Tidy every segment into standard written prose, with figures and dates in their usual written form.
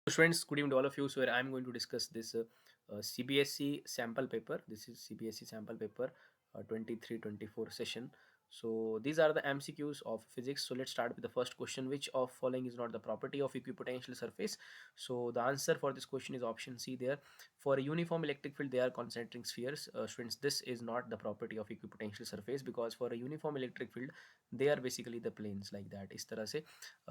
Students, good evening to all of you. So I'm going to discuss this CBSE sample paper. This is CBSE sample paper 23-24 session. So these are the MCQs of physics. So let's start with the first question. Which of following is not the property of equipotential surface? So the answer for this question is option C there. For a uniform electric field, they are concentric spheres. Students, this is not the property of equipotential surface because for a uniform electric field, they are basically the planes like that. इस तरह से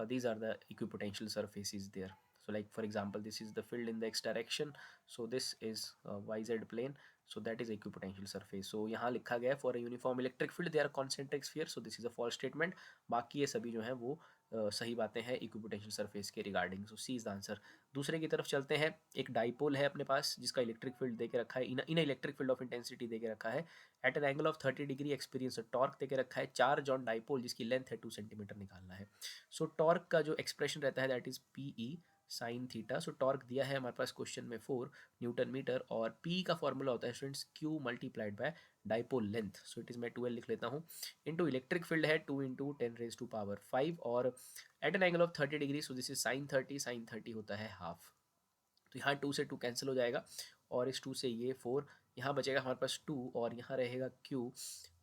these are the equipotential surfaces there. So like for example, this is the field in the x direction, so this is yz plane, so that is equipotential surface. So यहाँ लिखा गया है for a uniform electric field they are concentric sphere, so this is a false statement. बाकी ये सभी जो हैं वो सही बातें हैं इक्विपोटेंशियल सरफेस के regarding. So C is the answer. दूसरे की तरफ चलते हैं. एक डाइपोल है अपने पास जिसका इलेक्ट्रिक फील्ड दे के रखा है, in electric field of intensity दे के रखा है, at an angle of 30 degree experience torque दे के रखा है, चार्ज ऑन डाइपोल जिसकी लेंथ है 2 सेंटीमीटर निकालना है. सो टॉर्क का जो एक्सप्रेशन रहता है that is P E sine theta. So torque दिया है हमारे पास क्वेश्चन में 4 न्यूटन मीटर और पी का फॉर्मूला होता है students Q multiplied by dipole length. So it is मैं 12 लिख लेता हूँ. इनटू इलेक्ट्रिक फील्ड है 2 इंटू 10⁵ और at an angle of 30 degree, so this is sine 30 होता है हाफ. तो यहाँ 2 से 2 कैंसिल हो जाएगा और इस 2 से ये 4, यहाँ बचेगा हमारे पास 2 और यहाँ रहेगा Q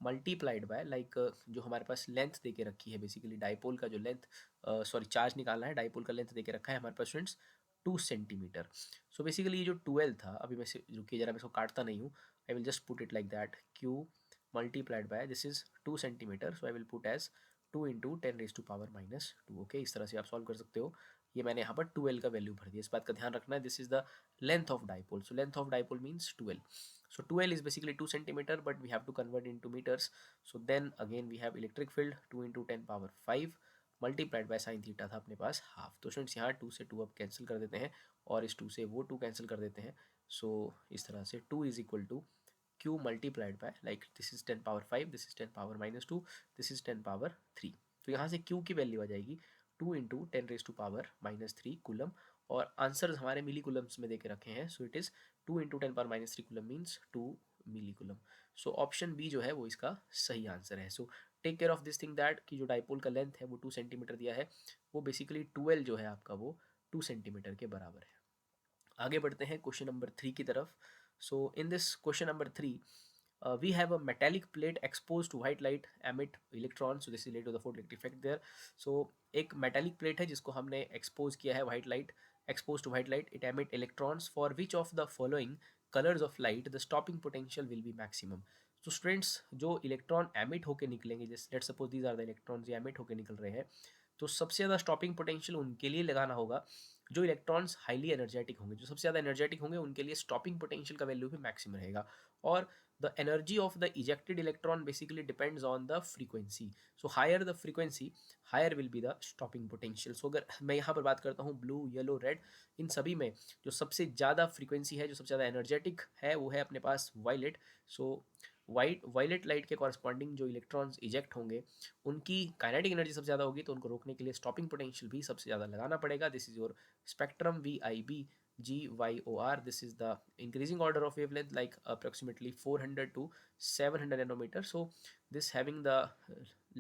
मल्टीप्लाइड बाय लाइक जो हमारे पास लेंथ दे के रखी है बेसिकली डाइपोल का जो लेंथ, सॉरी चार्ज निकालना है, डाइपोल का लेंथ दे के रखा है हमारे पास स्टूडेंट्स 2 सेंटीमीटर. सो बेसिकली ये जो 12 था, अभी मैं रुकिए जरा मैं इसको काटता नहीं हूँ, I will just put it like that Q multiplied by this is 2 centimetre, so I will put as 2 into 10⁻². Okay, इस तरह से आप सॉल्व कर सकते हो. ये मैंने यहाँ पर 12 का वैल्यू भर दिया, इस बात का ध्यान रखना है. This is the length of dipole, so length of dipole means 12. So 12 is basically 2 centimeter, but we have to convert into meters. So then again we have electric field 2 into 10⁵ multiplied by sine theta था अपने पास half. तो students यहाँ 2 से 2 अब cancel कर देते हैं और इस 2 से वो 2 कैंसिल कर देते हैं. सो इस तरह से 2 is equal to Q multiplied by like this is 10⁵, this is 10⁻², this is 10⁻3. तो यहाँ से Q की वैल्यू आ जाएगी 2 इंटू 10⁻³ कूलम और आंसर हमारे मिली कूलम्स में दे के रखे हैं. So it is 2 into 10⁻³ coulomb means 2 milli coulomb. So option B जो है वो इसका सही आंसर है. So take care of this thing that कि जो डाइपोल का लेंथ है वो 2 सेंटीमीटर दिया है, वो बेसिकली 12 जो है आपका वो 2 सेंटीमीटर के बराबर है. आगे बढ़ते हैं क्वेश्चन नंबर 3 की तरफ. So in this question number 3 we have a metallic plate exposed to white light emit electrons, so this is related to the photoelectric effect there. So एक metallic plate है जिसको हमने expose किया है white light, exposed to white light, it emit electrons. For which of the following colors of light the stopping potential will be maximum? तो students जो electron emit होकर निकलेंगे, जैसे let's suppose these are the electrons ये emit होकर निकल रहे हैं, तो सबसे ज़्यादा स्टॉपिंग पोटेंशियल उनके लिए लगाना होगा जो इलेक्ट्रॉन्स हाईली एनर्जेटिक होंगे. जो सबसे ज़्यादा एनर्जेटिक होंगे उनके लिए स्टॉपिंग पोटेंशियल का वैल्यू भी मैक्सिमम रहेगा. और the energy of the ejected electron basically depends on the frequency. So higher the frequency, higher will be the stopping potential. So अगर मैं यहाँ पर बात करता हूँ ब्लू, येलो, रेड, इन सभी में जो सबसे ज़्यादा फ्रीक्वेंसी है, जो सबसे ज़्यादा एनर्जेटिक है, वो है अपने पास वायलेट. सो वायलेट लाइट के कॉरस्पॉन्डिंग जो इलेक्ट्रॉन्स इजेक्ट होंगे उनकी काइनेटिक एनर्जी सबसे ज़्यादा होगी, तो उनको रोकने के लिए स्टॉपिंग पोटेंशियल भी सबसे ज़्यादा लगाना पड़ेगा. This is your spectrum VIB GYOR. This is the increasing order of wavelength, like approximately 400 to 700 nanometer. So this having the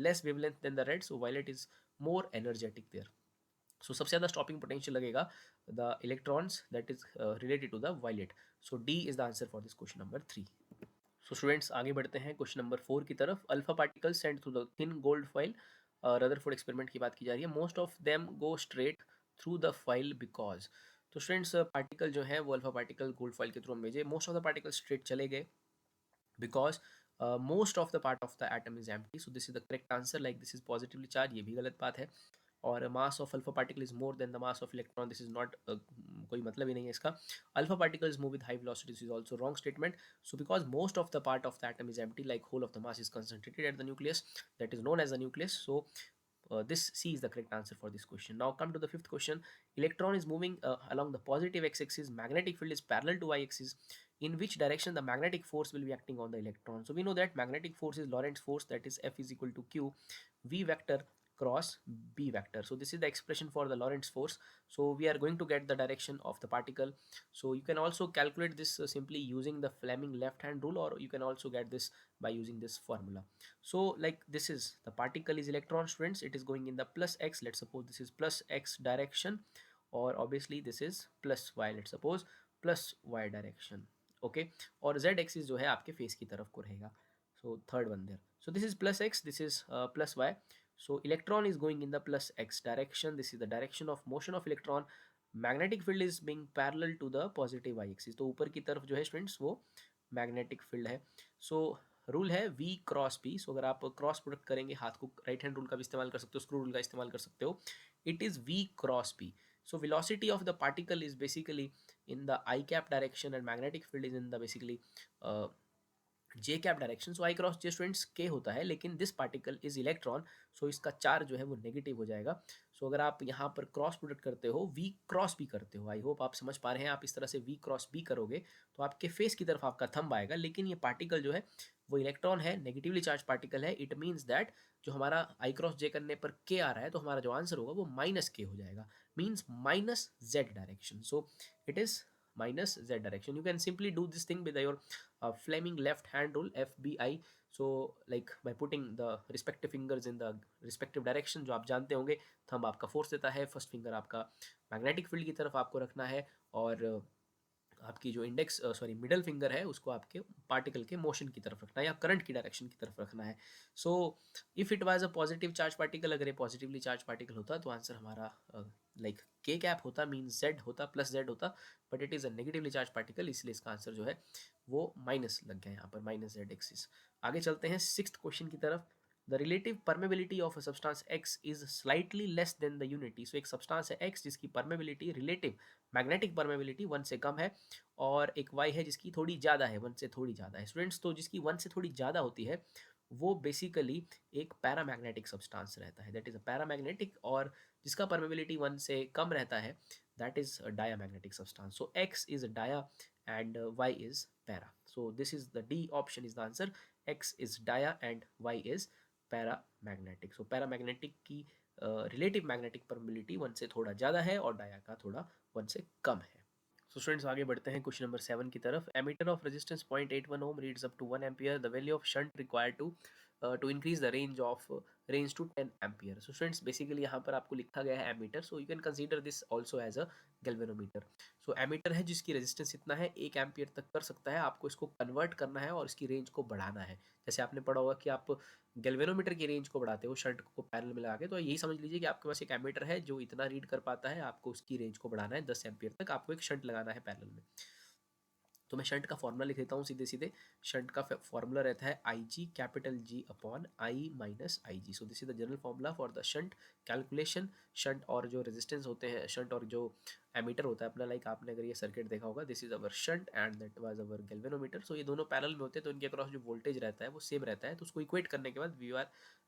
less wavelength than the red, so violet is more energetic there. So सबसे ज़्यादा stopping potential लगेगा the electrons that is related to the violet. So D is the answer for this question number 3. So students आगे बढ़ते हैं question number 4 की तरफ. Alpha particles Saint through the thin gold foil, Rutherford experiment की बात की जा रही है. Most of them go straight through the file because. तो स्टूडेंट्स पार्टिकल जो है वो अल्फा पार्टिकल गोल्ड फॉइल के थ्रू हम भेजे, most of the particle straight चले गए because most of the part of the atom is empty. So this is the correct answer. Like this is positively charge, ये भी गलत बात है. और mass of alpha particle is more than the mass of electron, this is not, कोई मतलब ही नहीं है इसका. Alpha particles move with high velocity, this is also wrong statement. So because most of the part of the atom is empty, like whole of the mass is concentrated at the nucleus, that is known as the nucleus. So this C is the correct answer for this question. Now come to the fifth question. Electron is moving along the positive x-axis. Magnetic field is parallel to y-axis. In which direction the magnetic force will be acting on the electron? So we know that magnetic force is Lorentz force, that is F is equal to Q V vector cross B vector. So this is the expression for the Lorentz force. So we are going to get the direction of the particle. So you can also calculate this simply using the Fleming left hand rule, or you can also get this by using this formula. So like this is the particle is electron, students, it is going in the plus x. Let's suppose this is plus x direction, और obviously this is plus Y, let suppose plus Y direction, okay. और Z axis जो है आपके face की तरफ को रहेगा, so third one there, so this is plus X, this is plus Y, so electron is going in the plus x direction, this is the direction of motion of electron, magnetic field is being parallel to the positive y axis, तो ऊपर की तरफ जो है students वो magnetic field है। So rule है v cross p, सो अगर आप क्रॉस प्रोडक्ट करेंगे हाथ को, राइट हैंड रूल का भी इस्तेमाल कर सकते हो, स्क्रू रूल का इस्तेमाल कर सकते हो, it is v cross p। so velocity of the particle is basically in the I cap direction and magnetic field is in the basically J cap direction, so I cross J students के होता है, लेकिन this particle is electron, सो इसका charge जो है वो negative हो जाएगा। सो अगर आप यहाँ पर क्रॉस प्रोडक्ट करते हो, वी क्रॉस भी करते हो, आई होप आप समझ पा रहे हैं, आप इस तरह से वी क्रॉस भी करोगे तो आपके फेस की तरफ आपका थंब आएगा, लेकिन ये पार्टिकल जो है वो इलेक्ट्रॉन है, नेगेटिवली चार्ज पार्टिकल है, इट मीन्स दैट जो हमारा आई क्रॉस जे करने पर के आ रहा है, तो हमारा जो आंसर होगा वो माइनस के हो जाएगा, means minus Z direction, so it is minus z direction. You can simply do this thing with your Fleming left hand rule, FBI, so like by putting the respective fingers in the respective direction, जो आप जानते होंगे, thumb आपका force देता है, first finger आपका magnetic field की तरफ आपको रखना है, और आपकी जो इंडेक्स सॉरी मिडल फिंगर है उसको आपके पार्टिकल के मोशन की तरफ रखना है या करंट की डायरेक्शन की तरफ रखना है। So if it was a positive charge particle, अगर ये पॉजिटिवली चार्ज पार्टिकल होता तो आंसर हमारा लाइक के कैप होता, मीन जेड होता, प्लस जेड होता, but it is a negatively charge particle, इसलिए इसका आंसर जो है वो माइनस लग गया यहाँ पर, माइनस जेड एक्सिस। आगे चलते हैं सिक्स्थ क्वेश्चन की तरफ। The relative permeability of a substance X is slightly less than the unity, so एक सब्सटेंस है एक्स जिसकी परमेबिलिटी, रिलेटिव मैग्नेटिक परमेबिलिटी 1 से कम है, और एक y है जिसकी थोड़ी ज़्यादा है, 1 से थोड़ी ज़्यादा है स्टूडेंट्स। तो जिसकी 1 से थोड़ी ज़्यादा होती है वो बेसिकली एक पैरामैग्नेटिक सब्सटेंस रहता है, दैट इज़ अ पैरामैग्नेटिक, और जिसका परमेबिलिटी 1 से कम रहता है that is diamagnetic substance. So x is dia and y is para, so this is the D option is the answer, x is dia and y is paramagnetic. So paramagnetic की relative magnetic permeability 1 से थोड़ा ज़्यादा है और dia का थोड़ा 1 से कम है। सो स्टूडेंट्स आगे बढ़ते हैं क्वेश्चन नंबर 7 की तरफ। Ammeter of resistance 0.81 ohm reads up to 1 ampere, the value of shunt required to increase the range to 10 ampere. So students basically यहाँ पर आपको लिखा गया है ammeter, so you can consider this also as a galvanometer. So ammeter है जिसकी resistance इतना है, 1 एम्पियर तक कर सकता है, आपको इसको कन्वर्ट करना है और इसकी रेंज को बढ़ाना है। जैसे आपने पढ़ा होगा कि आप गैल्वेनोमीटर की रेंज को बढ़ाते हो शंट को पैरेलल में लगा के, तो यही समझ लीजिए कि आपके पास एक एमीटर है जो इतना रीड कर पाता है, आपको उसकी रेंज को बढ़ाना है 10 एम्पियर तक, आपको एक शंट लगाना है पैरेलल में। तो मैं शंट का फॉर्मूला लिख देता हूँ सीधे सीधे। शंट का फॉर्मूला रहता है I G capital G upon I minus I G. So this is the general formula for the shunt calculation. Shunt और जो रेजिस्टेंस होते हैं, शंट और जो एमीटर होता है अपना, लाइक आपने अगर ये सर्किट देखा होगा, this is our shunt and that was our galvanometer. So ये दोनों पैरेलल में होते हैं तो इनके अक्रॉस जो वोल्टेज रहता है वो सेम रहता है, तो उसको इक्वेट करने के बाद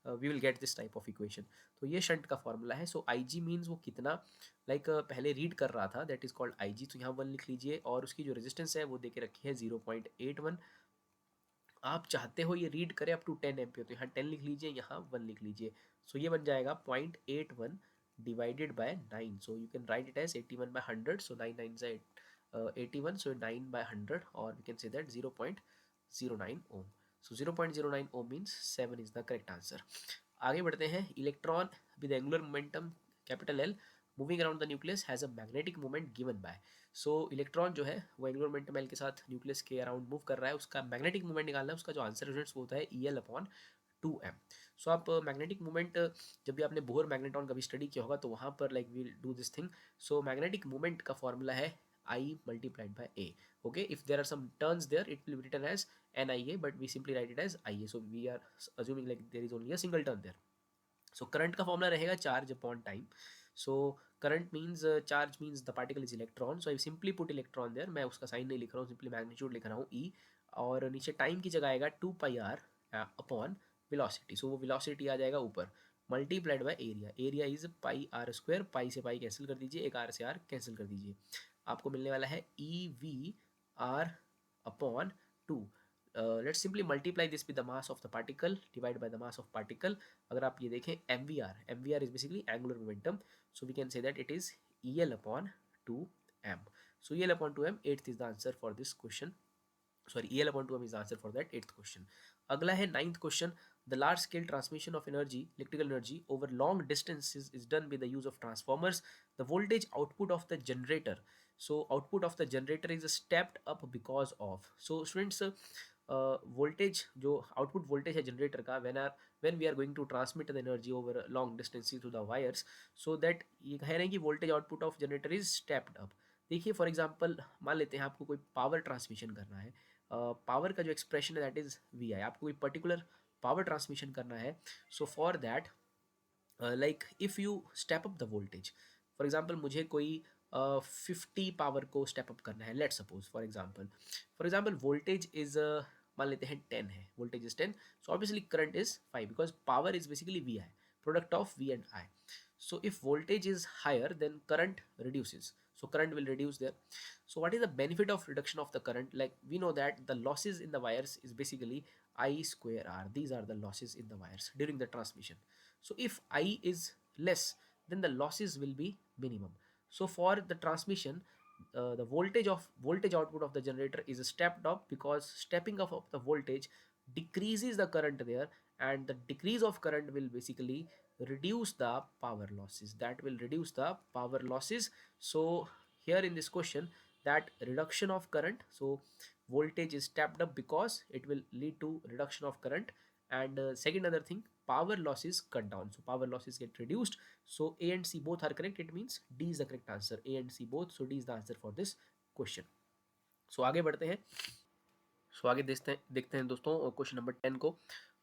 we will get this type of equation. तो ये शंट का फॉर्मूला है। सो आई जी मीन्स वो कितना पहले रीड कर रहा था, दैट इज कॉल्ड आई जी, तो यहाँ 1 लिख लीजिए, और उसकी जो रेजिस्टेंस है वो दे के रखी है 0.81। आप चाहते हो ये रीड करे अप टू 10 एम्पियर, तो यहाँ 10 लिख लीजिए, यहाँ 1 लिख लीजिए। सो ये बन जाएगा 0.81 divided by 9, so you can write it as 81 by 100, so 9 9 से 81, सो 9 बाय 100, और we can say that 0.09 ohm. So 0.09 ohm means 7 is the correct answer. आगे बढ़ते हैं। Electron with angular momentum capital L moving around the nucleus has a magnetic moment given by. So electron जो है वो angular momentum L के साथ nucleus के around move कर रहा है, उसका मैग्नेटिक मूवमेंट निकालना है, उसका जो आंसर वो होता है ई एल अपॉन 2m। सो आप मैग्नेटिक मूवमेंट, जब भी आपने बोहर मैग्नेट्रॉन कभी स्टडी किया होगा तो वहाँ पर like we'll do this thing. So magnetic movement का फॉर्मूला है I multiplied by A, okay. If there are some turns there it will be written as N I A, but we simply write it as I A, so we are assuming like there is only a single turn there. So current का formula रहेगा charge upon time. So current means charge means the particle is electron, so I simply put electron there, मैं उसका sign नहीं लिख रहा हूँ, simply magnitude लिख रहा हूँ ई, और नीचे टाइम की जगह आएगा 2πr अपॉन वेलोसिटी, सो वो वेलोसिटी आ जाएगा ऊपर, multiplied by area, area is pi r square, pi से पाई कैंसिल कर दीजिए, एक आर से आर कैंसिल कर दीजिए, आपको मिलने वाला है E V R upon 2। Let's simply multiply this with the mass of the particle divide by the mass of particle. अगर आप ये देखें M V R is basically angular momentum, so we can say that it is E L upon 2m। So E L upon 2m, eighth is the answer for this question, sorry E L upon 2m is the answer for that eighth question. अगला है ninth question. The large scale transmission of energy, electrical energy, over long distances is done with the use of transformers. The voltage output of the generator, so output of the generator is stepped up because of. So students, voltage जो output voltage है generator का, when we are going to transmit the energy over long distance through the wires, so that ये कह रहे हैं कि voltage output of generator is stepped up. देखिए for example मान लेते हैं आपको कोई पावर ट्रांसमिशन करना है, पावर का जो एक्सप्रेशन है दैट इज वी आई, आपको कोई पर्टिकुलर पावर ट्रांसमिशन करना है. So for that, like if you step up the voltage, for example मुझे कोई 50 पावर को स्टेप अप करना है, let suppose for example voltage is मान लेते हैं 10 है, voltage is 10, so obviously current is 5 because power is basically V I, product of V and I. So if voltage is higher, then current reduces, so current will reduce there. So what is the benefit of reduction of the current? Like we know that the losses in the wires is basically I square r, these are the losses in the wires during the transmission. So if I is less, then the losses will be minimum. So for the transmission, the voltage output of the generator is stepped up because stepping up of the voltage decreases the current there, and the decrease of current will basically reduce the power losses, that will reduce the power losses. So here in this question, that reduction of current, so voltage is stepped up because it will lead to reduction of current. And second other thing, power losses cut down, so power losses get reduced. So A and C both are correct, it means D is the correct answer, A and C both, so D is the answer for this question. So आगे बढ़ते हैं. सो आगे देखते हैं दोस्तों question number 10 को.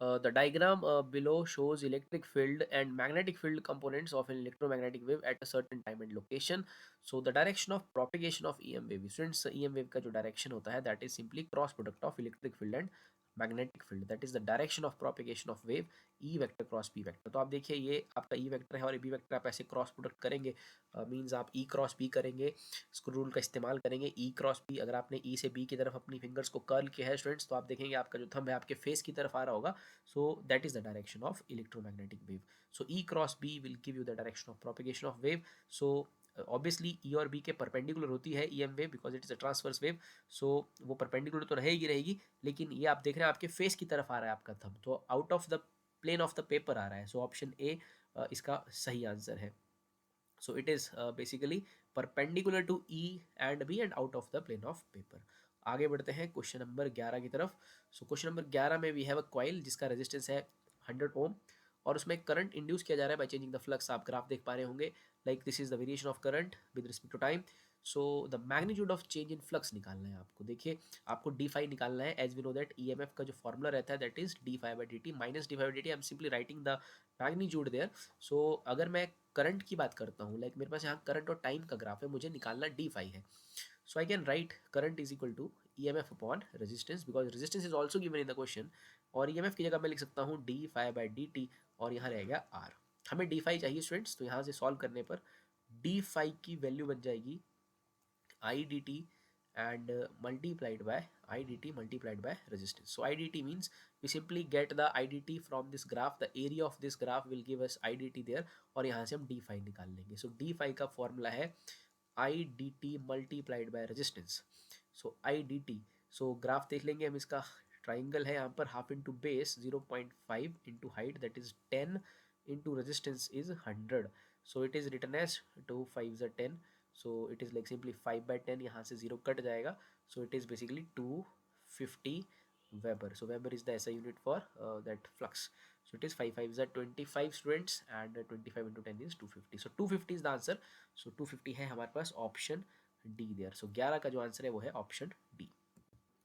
The diagram below shows electric field and magnetic field components of an electromagnetic wave at a certain time and location. So the direction of propagation of EM wave, students EM wave का जो direction होता है that is simply cross product of electric field and magnetic field, that is the direction of propagation of wave E vector cross B vector. तो आप देखिए ये आपका E vector है और बी वेक्टर आप ऐसे क्रॉस प्रोडक्ट करेंगे, मीन्स आप ई क्रॉस बी करेंगे, स्क्रू रूल का इस्तेमाल करेंगे, ई क्रॉस बी. अगर आपने ई से बी की तरफ अपनी फिंगर्स को कर्ल किया है स्टूडेंट्स, तो आप देखेंगे आपका जो थंब है आपके फेस की तरफ आ रहा होगा. So that is the direction of electromagnetic wave. So E cross B will give you the direction of propagation of wave. So obviously E और बी के परपेंडिकुलर होती है E M wave because it is a transverse wave. So वो perpendicular तो रहेगी, लेकिन ये आप देख रहे हैं आपके फेस की तरफ आ रहा है आपका थंब, तो out of the plane of the paper आ रहा है. सो ऑप्शन ए इसका सही आंसर है. So it is basically perpendicular to E and B and out of the plane of paper. आगे बढ़ते हैं क्वेश्चन नंबर 11 की तरफ. सो क्वेश्चन नंबर 11 में वी हैव अ कॉइल जिसका रेजिस्टेंस है 100 ओम और उसमें करंट इंड्यूस किया जा रहा है बाय चेंजिंग द फ्लक्स. आप ग्राफ देख पा रहे होंगे, like this is the variation of current with respect to time. So the magnitude of change in flux निकालना है आपको. देखिए आपको डी फाई निकालना है. As we know that EMF का जो फॉर्मूला रहता है that is D phi by D T minus D phi by D T. I am simply writing the magnitude there. सो अगर मैं करंट की बात करता हूँ, लाइक मेरे पास यहाँ करंट और टाइम का ग्राफ है, मुझे निकालना डी फाई है. So I can write current is equal to E M F upon resistance because resistance is also given in the question. और ई एम एफ की जगह मैं लिख सकता हूँ D phi by D T और यहाँ रहेगा आर. हमें डी फाई चाहिए स्टूडेंट्स, तो यहाँ से सॉल्व करने पर डी फाई की वैल्यू बन जाएगी I D T and multiplied by IDT multiplied by resistance. So IDT means we simply get the IDT from this graph, the area of this graph will give us IDT there और यहाँ से हम d phi निकाल लेंगे. So d phi का formula है IDT multiplied by resistance. So IDT, so graph देख लेंगे हम, इसका ट्राइंगल है यहाँ पर, half into base 0.5 into height that is 10 into resistance is 100. So it is written as 2 5 10. So it is like simply 5/10, यहाँ से 0 कट जाएगा. So it is basically 250 weber. So weber is the ऐसा unit for that flux. So it is 5 5 is 25 students and 25 into 10 is 250. So 250 is the answer. So 250 है हमारे पास option D there. सो 11 का जो answer है वो है option D.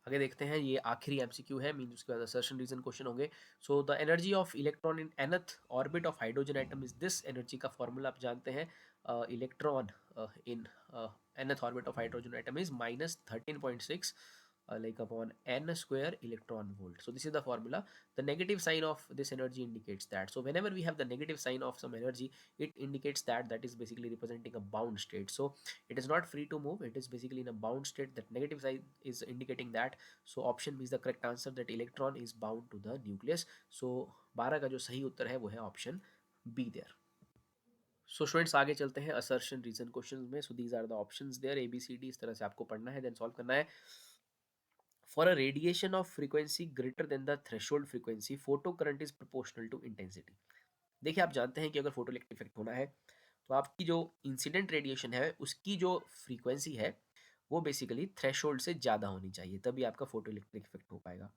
आगे देखते हैं, ये आखिरी एमसीक्यू है, मीन उसके बाद असर्शन रीजन क्वेश्चन होंगे. So the energy of electron in nth orbit of hydrogen atom is this. Energy का फॉर्मूला आप जानते हैं, electron in nth orbit of hydrogen atom is minus 13.6 like upon n square electron volt. So this is the formula. The negative sign of this energy indicates that. So whenever we have the negative sign of some energy, it indicates that that is basically representing a bound state. So it is not free to move, it is basically in a bound state. That negative sign is indicating that. So option B is the correct answer, that electron is bound to the nucleus. So 12 का जो सही उत्तर है वो है option B there. So students आगे चलते हैं assertion reason questions में. So these are the options there, A B C D इस तरह से आपको पढ़ना है, देन सॉल्व करना है. For a radiation of frequency greater than the threshold frequency, photo current is proportional to intensity. देखिए, आप जानते हैं कि अगर फोटो इलेक्ट्रिक इफेक्ट होना है तो आपकी जो इंसिडेंट रेडिएशन है उसकी जो फ्रीक्वेंसी है वो बेसिकली थ्रेशोल्ड से ज़्यादा होनी चाहिए, तभी आपका फोटो इलेक्ट्रिक इफेक्ट हो पाएगा।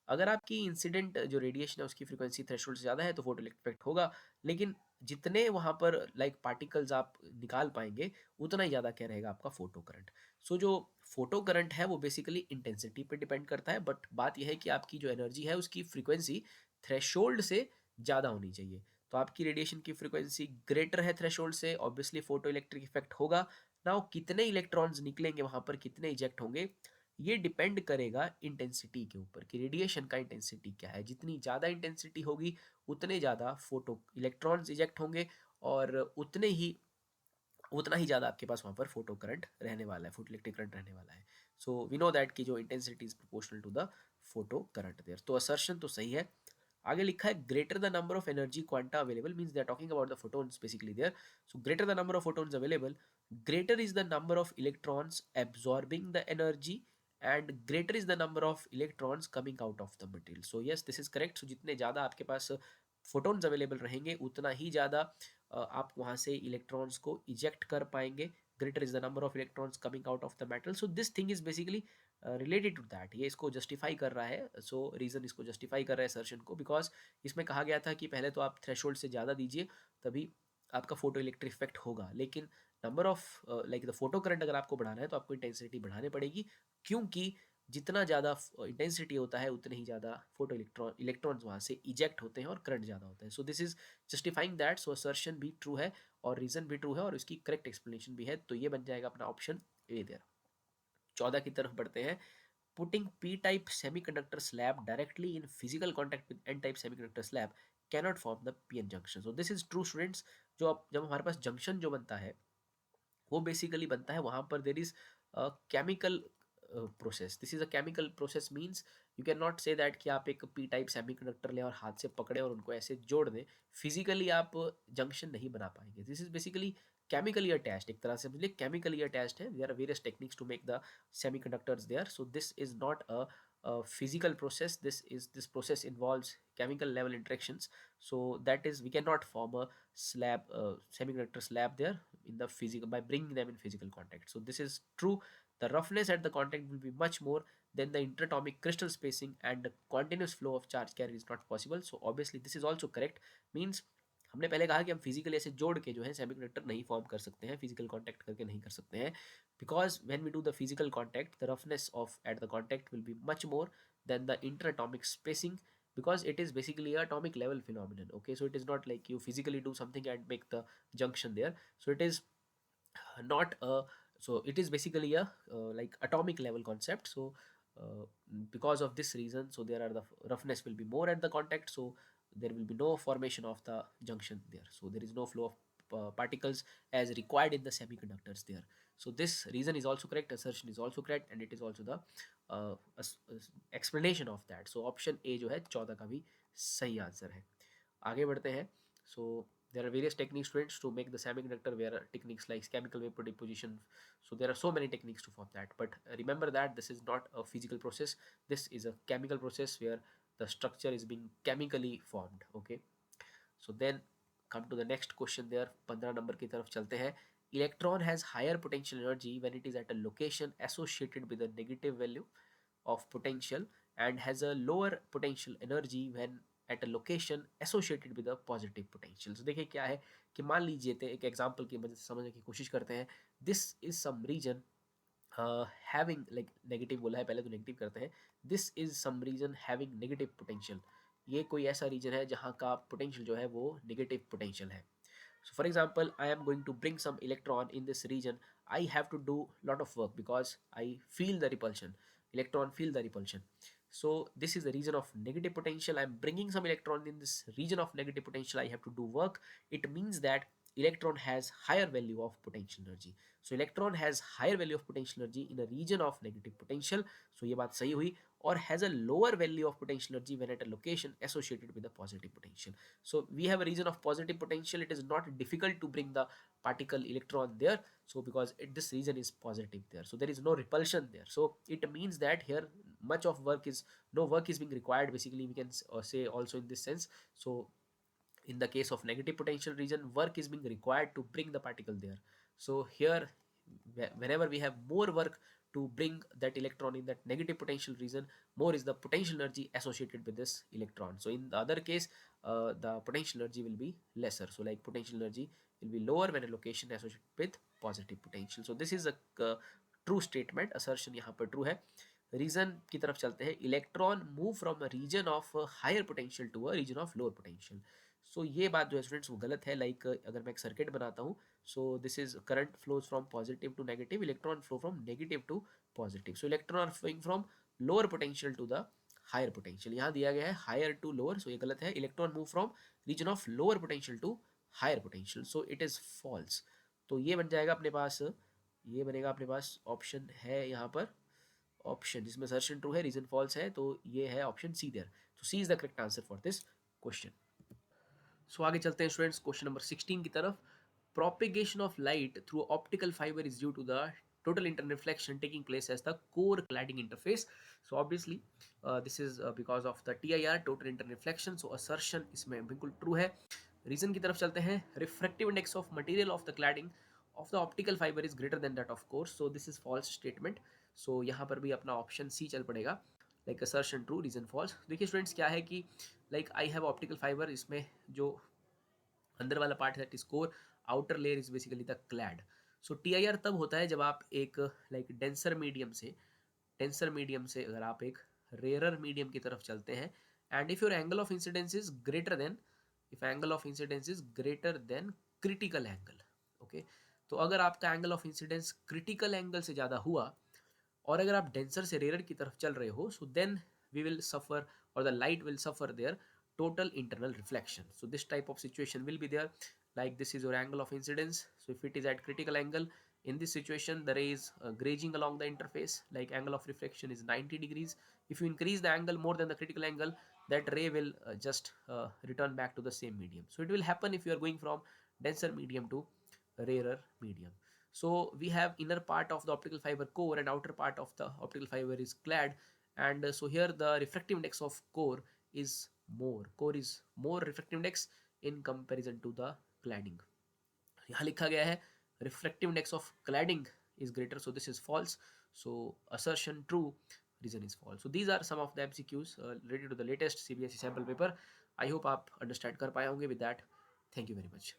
अगर आपकी इंसिडेंट जो रेडिएशन है उसकी फ्रीक्वेंसी थ्रेशोल्ड से ज़्यादा है तो फोटो इलेक्ट्रिक इफेक्ट होगा, लेकिन जितने वहाँ पर लाइक पार्टिकल्स आप निकाल पाएंगे उतना ही ज़्यादा क्या रहेगा आपका फोटो करंट। सो जो फोटो करंट है वो बेसिकली इंटेंसिटी पे डिपेंड करता है, बट बात यह है कि आपकी जो एनर्जी है उसकी फ्रीक्वेंसी थ्रेशोल्ड से ज़्यादा होनी चाहिए। तो आपकी रेडिएशन की फ्रीक्वेंसी ग्रेटर है थ्रेशोल्ड से, ऑब्वियसली फोटो इलेक्ट्रिक इफेक्ट होगा। नाउ कितने इलेक्ट्रॉन्स निकलेंगे वहां पर, कितने इजेक्ट होंगे, ये डिपेंड करेगा इंटेंसिटी के ऊपर कि रेडिएशन का इंटेंसिटी क्या है। जितनी ज़्यादा इंटेंसिटी होगी उतने ज़्यादा फोटो इलेक्ट्रॉन्स इजेक्ट होंगे और उतना ही ज़्यादा आपके पास वहाँ पर फोटो करंट रहने वाला है, फोटो इलेक्ट्रिक करंट रहने वाला है। सो वी नो दैट कि जो intensity is proportional to the photo current there. तो असर्शन तो सही है। आगे लिखा है greater the number of energy quanta available, means they are talking about the photons basically there. So greater the number of photons available, greater is the number of electrons absorbing the energy and greater is the number of electrons coming out of the material. So yes, this is correct. So जितने ज़्यादा आपके पास photons available रहेंगे उतना ही ज़्यादा आप वहाँ से electrons को इजेक्ट कर पाएंगे। Greater is the number of electrons coming out of the metal. So this thing is basically related to that, ये इसको जस्टिफाई कर रहा है। सो रीज़न इसको जस्टिफाई कर रहा है सर्शन को, बिकॉज इसमें कहा गया था कि पहले तो आप थ्रेशोल्ड से ज़्यादा दीजिए तभी आपका फोटो इलेक्ट्रिक इफेक्ट होगा, लेकिन number of like the photo current अगर आपको बढ़ाना है तो आपको इंटेंसिटी बढ़ानी पड़ेगी, क्योंकि जितना ज़्यादा इंटेंसिटी होता है उतने ही ज़्यादा फोटो इलेक्ट्रॉन्स वहाँ से इजेक्ट होते हैं और करंट ज़्यादा होता है। सो this is justifying that. So assertion भी ट्रू है और रीज़न भी ट्रू है और इसकी करेक्ट एक्सप्लेनेशन भी है, तो ये बन जाएगा अपना ऑप्शन ए देयर। 14 की तरफ बढ़ते हैं। Putting P type semiconductor slab directly in physical contact with N type semiconductor slab cannot form the PN junction. So this is true students. जो जब हमारे पास जंक्शन जो बनता है वो बेसिकली बनता है वहाँ पर there is chemical process. This is a chemical process means you can not say that कि आप एक पी टाइप सेमीकंडक्टर लें और हाथ से पकड़े और उनको ऐसे जोड़ दें। फिजिकली आप जंक्शन नहीं बना पाएंगे। This is basically chemically attached, एक तरह से समझिए केमिकली अटैच्ड है। There are various techniques to make the semiconductors there. So this is not a physical process. This process involves chemical level interactions, so that is we cannot form a slab semiconductor slab there in the physical by bringing them in physical contact. So this is true. The roughness at the contact will be much more than the interatomic crystal spacing, and the continuous flow of charge carrier is not possible. So obviously this is also correct, means हमने पहले कहा कि हम physically ऐसे जोड़ के जो है सेमीकंडक्टर नहीं फॉर्म कर सकते हैं, फिजिकल कांटेक्ट करके नहीं कर सकते हैं, because when we do the physical contact the roughness of at the contact will be much more than the interatomic spacing, because it is basically a atomic level phenomenon. Okay, so it is not like you physically do something and make the junction there. So it is not a, so it is basically a like atomic level concept. So uh, because of this reason, so there are the roughness will be more at the contact, so there will be no formation of the junction there, so there is no flow of particles as required in the semiconductors there. So this reason is also correct, assertion is also correct, and it is also the explanation of that. So option A जो है 14 का भी सही answer है। आगे बढ़ते हैं। So there are various techniques students to make the semiconductor, where techniques like chemical vapor deposition. So there are so many techniques to form that, but remember that this is not a physical process, this is a chemical process where the structure is being chemically formed. Okay, so then come to the next question there, 15 number की तरफ चलते हैं। Electron has higher potential energy when it is at a location associated with a negative value of potential and has a lower potential energy when at a location associated with a positive potential. So देखिए क्या है कि मान लीजिए एक example की मदद से समझने की कोशिश करते हैं। This is some region having like negative बोला है, पहले तो नेगेटिव करते हैं। This is some region having negative potential. ये कोई ऐसा रीजन है जहाँ का पोटेंशियल जो है वो नेगेटिव पोटेंशियल है। So for example, I am going to bring some electron in this region. I have to do lot of work because I feel the repulsion. Electron feel the repulsion. So this is the region of negative potential. I am bringing some electron in this region of negative potential. I have to do work. It means that electron has higher value of potential energy. So electron has higher value of potential energy in a region of negative potential. So ये बात सही हुई। or has a lower value of potential energy when at a location associated with a positive potential. So we have a region of positive potential, it is not difficult to bring the particle electron there, so because this region is positive there, so there is no repulsion there. So it means that here much of work is no work is being required, basically we can say also in this sense. So in the case of negative potential region, work is being required to bring the particle there. So here whenever we have more work to bring that electron in that negative potential region, more is the potential energy associated with this electron. So in the other case, the potential energy will be lesser. So like potential energy will be lower when a location associated with positive potential. So this is a true statement, assertion यहाँ पर true है. Reason की तरफ चलते हैं. Electron move from a region of higher potential to a region of lower potential. So ये बात जो है स्टूडेंट्स वो गलत है. लाइक अगर मैं एक सर्किट बनाता हूँ, so this is current flows from positive to negative, electron flow from negative to positive. So electron are flowing from lower potential to the higher potential. यहाँ दिया गया है हायर टू लोअर, सो ये गलत है. Electron move from region of lower potential to higher potential, so it is false. तो ये बन जाएगा अपने पास, ये बनेगा अपने पास ऑप्शन है यहाँ पर ऑप्शन जिसमें असर्शन ट्रू है, रीजन फॉल्स है, तो ये है ऑप्शन सी देयर. तो C is the correct answer for this question. So आगे चलते हैं स्टूडेंट्स क्वेश्चन नंबर 16 की तरफ. Propagation of light through optical fibre is due to the total internal reflection taking place as the core cladding interface. So obviously this is because of the TIR, total internal reflection. So assertion इसमें बिल्कुल true है. Reason की तरफ चलते हैं. Refractive index of material of the cladding of the optical fibre is greater than that of core's. So this is false statement. So यहाँ पर भी अपना ऑप्शन सी चल पड़ेगा. Like assertion true, reason false. देखिए स्टूडेंट्स क्या है कि like I have optical fibre, इसमें जो अंदर वाला पार्ट है that is core, outer layer is basically the clad. So TIR तब होता है जब आप एक लाइक डेंसर मीडियम से अगर आप एक रेयरर मीडियम की तरफ चलते हैं. And if your angle of incidence is greater then, if angle of incidence is greater than critical angle. Okay, तो अगर आपका angle of incidence critical angle से ज़्यादा हुआ और अगर आप डेंसर से रेयर की तरफ चल रहे हो, so then we will suffer और the light will suffer there total internal reflection. So this type of situation will be there. Like this is your angle of incidence. So if it is at critical angle, in this situation the ray is grazing along the interface, like angle of reflection is 90 degrees. If you increase the angle more than the critical angle, that ray will just return back to the same medium. So it will happen if you are going from denser medium to rarer medium. So we have inner part of the optical fiber core and outer part of the optical fiber is clad. And so here the refractive index of core is more refractive index in comparison to the cladding. यहाँ लिखा गया है refractive index of cladding is greater, so this is false. So assertion true, reason is false. So these are some of the MCQs related to the latest CBSE sample paper. I hope आप understand कर पाए होंगे. With that, thank you very much.